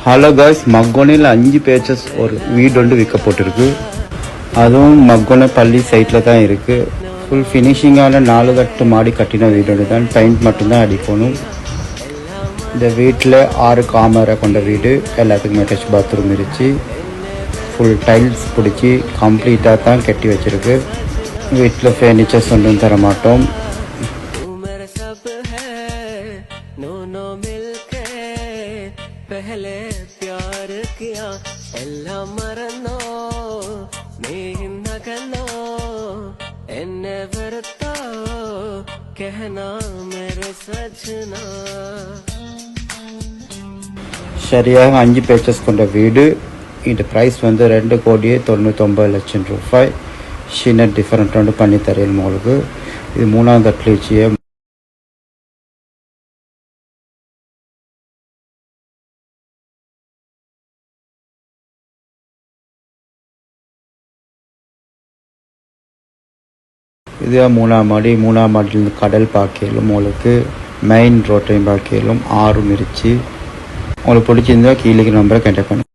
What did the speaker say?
Hello guys, மக்கோனையில் 5 patches ஒரு வீடு ஒன்று விற்கப்பட்டிருக்கு. அதுவும் மக்கோனை பள்ளி சைட்டில் தான் இருக்குது. ஃபுல் ஃபினிஷிங்கான 4 கட்டு மாடி கட்டின வீடு ஒன்று தான். பெயிண்ட் மட்டும்தான் அடிக்கணும். இந்த வீட்டில் 6 காமரை கொண்ட வீடு. எல்லாத்துக்கும் அட்டாச் பாத்ரூம் இருந்துச்சு. ஃபுல் டைல்ஸ் பிடிச்சி கம்ப்ளீட்டாக தான் கட்டி வச்சுருக்கு. வீட்டில் ஃபர்னிச்சர்ஸ் ஒன்றும் தர மாட்டோம். पहले प्यार किया एल्ला मरनो नगनो एन्ने वरतो कहना मेरे सजना. சரியாக 5 பேச்சஸ் கொண்ட வீடு. இந்த ப்ரைஸ் வந்து 2,99,00,000 ரூபாய். சின்ன டிஃபரெண்ட் ஒன்று பண்ணி தரேன் உங்களுக்கு. இது 3ஆம் தட்டில் இது 3ஆம் மாடி. 3ஆம் மாடியிலிருந்து கடல் பார்க்கலும் உங்களுக்கு மெயின் ரோட்டையும் பார்க்கலும் 6 இருந்துச்சு. உங்களுக்கு பிடிச்சிருந்தா கீழே நம்பரை கான்டாக்ட் பண்ணுங்கள்.